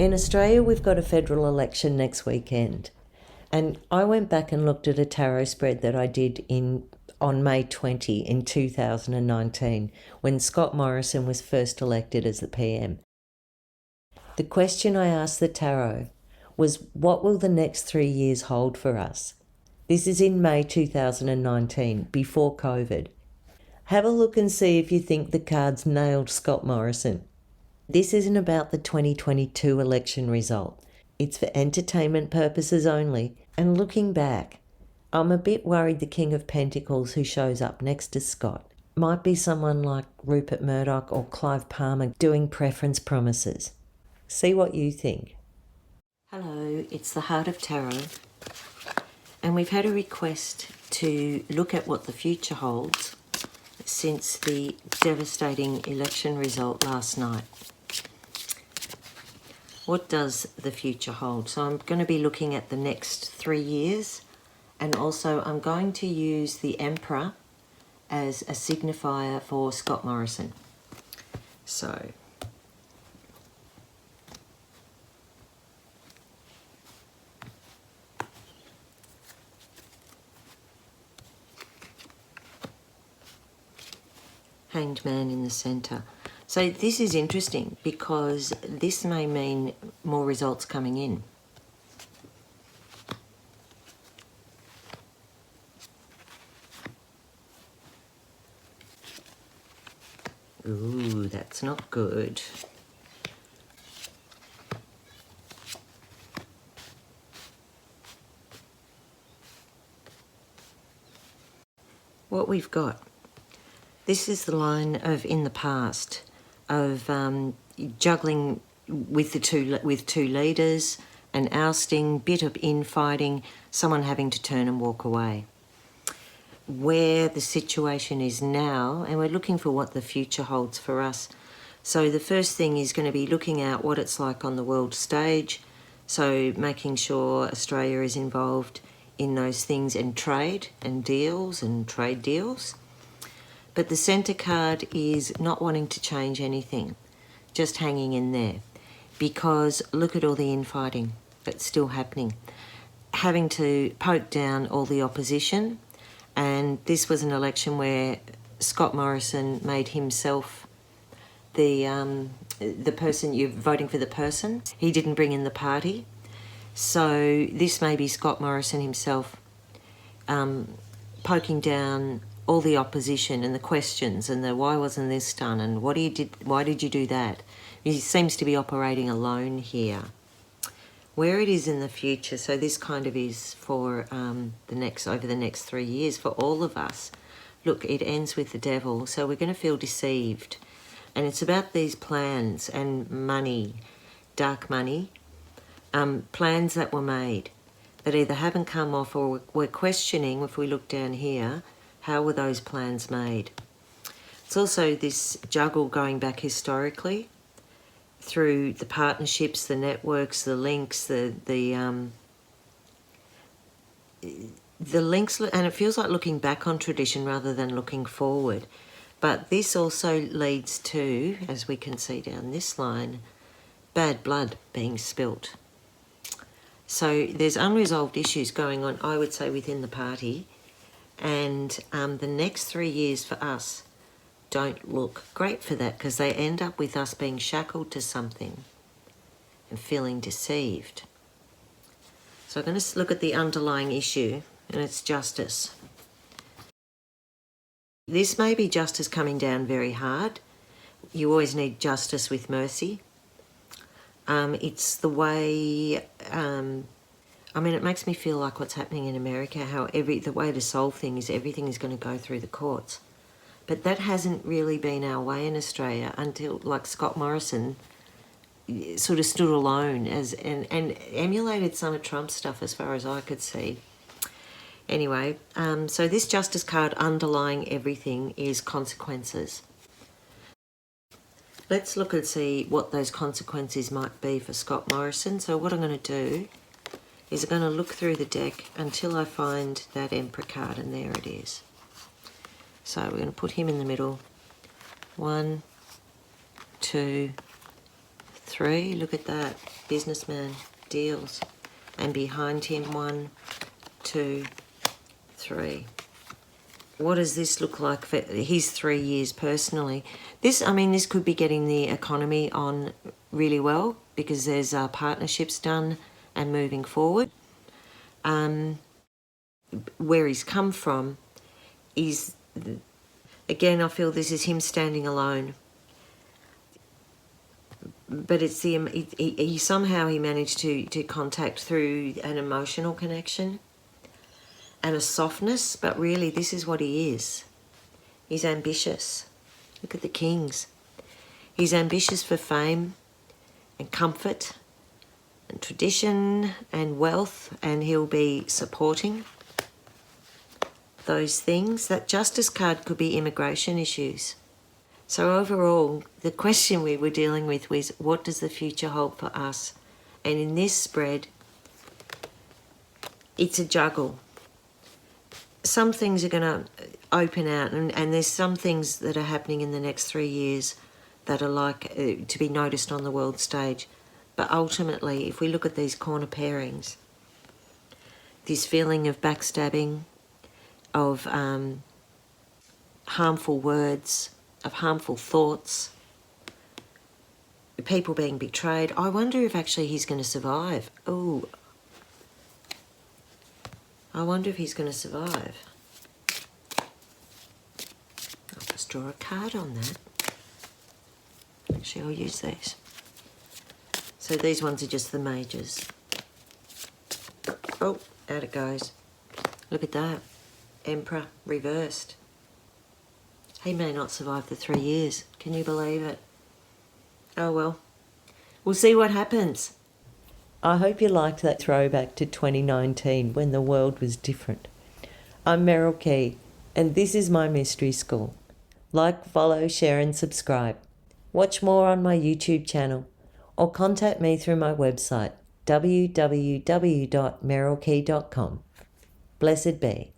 In Australia, we've got a federal election next weekend. And I went back and looked at a tarot spread that I did on May 20 in 2019, when Scott Morrison was first elected as the PM. The question I asked the tarot was, what will the next 3 years hold for us? This is in May 2019, before COVID. Have a look and see if you think the cards nailed Scott Morrison. This isn't about the 2022 election result. It's for entertainment purposes only. And looking back, I'm a bit worried the King of Pentacles who shows up next to Scott might be someone like Rupert Murdoch or Clive Palmer doing preference promises. See what you think. Hello, it's the Heart of Tarot. And we've had a request to look at what the future holds since the devastating election result last night. What does the future hold? So I'm going to be looking at the next 3 years, and also I'm going to use the Emperor as a signifier for Scott Morrison. So Hanged Man in the centre. So this is interesting because this may mean more results coming in. Ooh, that's not good. What we've got. This is the line of in the past of juggling with two leaders, an ousting, bit of infighting, someone having to turn and walk away. Where the situation is now, and we're looking for what the future holds for us. So the first thing is going to be looking at what it's like on the world stage, so making sure Australia is involved in those things, and trade and deals and trade deals. But the centre card is not wanting to change anything, just hanging in there. Because look at all the infighting that's still happening. Having to poke down all the opposition, and this was an election where Scott Morrison made himself the person, you're voting for the person. He didn't bring in the party. So this may be Scott Morrison himself poking down all the opposition and the questions and the why wasn't this done and why did you do that? He seems to be operating alone here. Where it is in the future, so this kind of is for over the next 3 years for all of us. Look, it ends with the devil, so we're going to feel deceived. And it's about these plans and money, dark money, plans that were made that either haven't come off or we're questioning, if we look down here, how were those plans made? It's also this juggle going back historically through the partnerships, the networks, the links, the links, and it feels like looking back on tradition rather than looking forward. But this also leads to, as we can see down this line, bad blood being spilt. So there's unresolved issues going on, I would say, within the party. And the next 3 years for us don't look great for that, because they end up with us being shackled to something and feeling deceived. So I'm going to look at the underlying issue, and it's justice. This may be justice coming down very hard. You always need justice with mercy. It's the way... it makes me feel like what's happening in America, how the way to solve things is everything is going to go through the courts. But that hasn't really been our way in Australia until, like, Scott Morrison sort of stood alone and emulated some of Trump's stuff as far as I could see. Anyway, so this justice card underlying everything is consequences. Let's look and see what those consequences might be for Scott Morrison. So what I'm going to do is I'm going to look through the deck until I find that Emperor card, and there it is. So we're going to put him in the middle. 1, 2, 3, look at that. businessman, deals. And behind him, 1, 2, 3. What does this look like for his 3 years personally? This could be getting the economy on really well because there's partnerships done and moving forward. Where he's come from is, again, I feel this is him standing alone. But it's he somehow managed to contact through an emotional connection and a softness, but really this is what he is. He's ambitious. Look at the kings. He's ambitious for fame and comfort and tradition and wealth, and he'll be supporting those things. That Justice card could be immigration issues. So overall, the question we were dealing with was, what does the future hold for us? And in this spread, it's a juggle. Some things are going to open out, and there's some things that are happening in the next 3 years that are like to be noticed on the world stage. But ultimately, if we look at these corner pairings, this feeling of backstabbing, of harmful words, of harmful thoughts, people being betrayed, I wonder if actually he's going to survive. Oh, I wonder if he's going to survive. I'll just draw a card on that. Actually, I'll use these. So these ones are just the majors. Oh, out it goes. Look at that. Emperor reversed. He may not survive the 3 years. Can you believe it? Oh well. We'll see what happens. I hope you liked that throwback to 2019 when the world was different. I'm Merryl Key, and this is my mystery school. Like, follow, share and subscribe. Watch more on my YouTube channel or contact me through my website www.merrylkey.com. Blessed be.